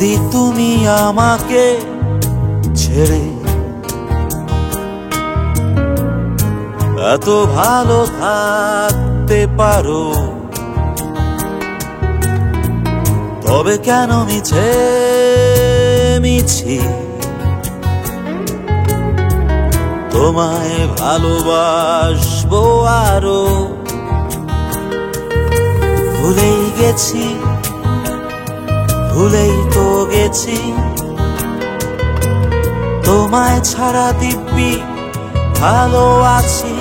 যদি তুমি আমাকে ছেড়ে এত ভালো থাকতে পারো, তবে কেন মিছে মিছি তোমায় ভালোবাসবো আরো। ভুলেই গেছি, ভুলেই তো গেছি তোমায় ছাড়া দিব্যি ভালো আছি।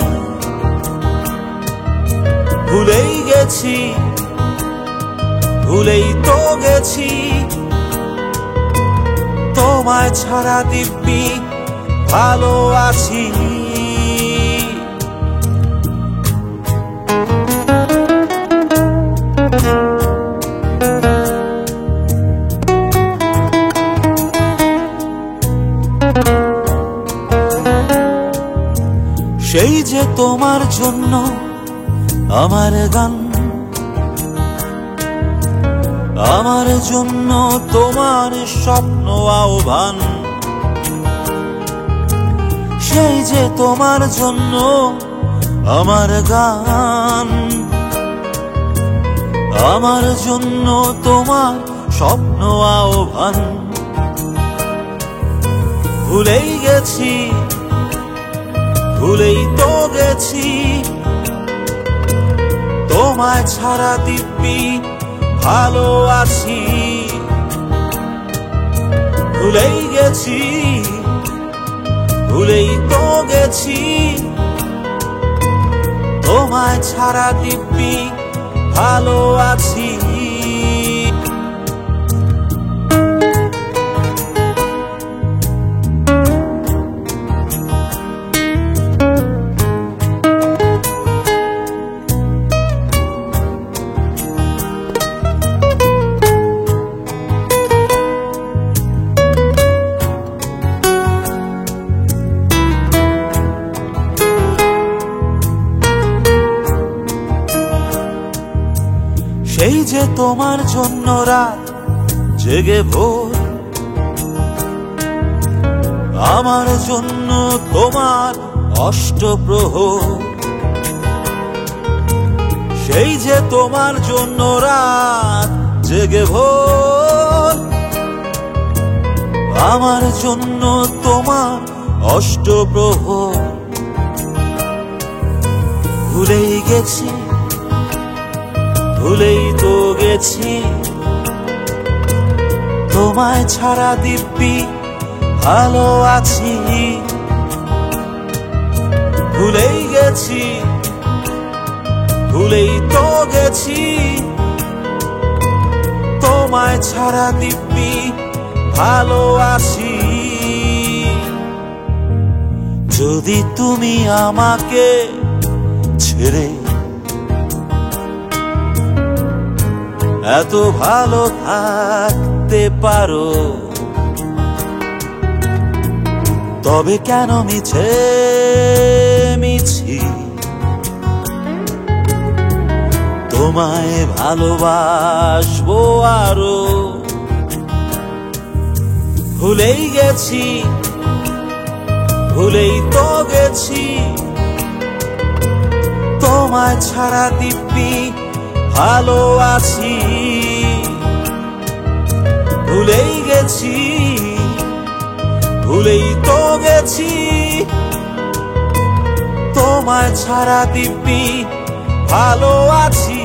ভুলেই গেছি, ভুলেই তো গেছি তোমায় ছাড়া দিব্যি ভালো আছি। সেই যে তোমার জন্য আমার গান, আমার জন্য তোমার স্বপ্ন আহ্বান। সেই যে তোমার জন্য আমার গান, আমার জন্য তোমার স্বপ্ন আহ্বান। ভুলেই গেছি, ভুলেই তো গেছি তোমায় ছাড়া দিব্যি ভালো আছি। ভুলেই গেছি, ভুলেই তো গেছি তোমায় ছাড়া দিব্যি ভালো আছি। সেই যে তোমার জন্য রাত জেগে ভোর, আমার জন্য তোমার অষ্টপ্রহর। সেই যে তোমার জন্য রাত জেগে ভোর, আমার জন্য তোমার অষ্টপ্রহর। ভুলেই গেছি, ভুলেই তো গেছি তোমায় ছাড়া দিব্যি ভালো আছি। ভুলেই গেছি, ভুলেই তো গেছি তোমায় ছাড়া দিব্যি ভালো আছি। যদি তুমি আমাকে ছেড়ে এত ভালো থাকতে পারো, তবে কেন মিছে মিছি তোমায় ভালোবাসবো আরো। ভুলেই গেছি, ভুলেই তো গেছি তোমায় ছাড়া দিব্যি ভালো আছি। ভুলেই গেছি, ভুলেই তো গেছি তোমায় ছাড়া দিব্যি ভালো আছি।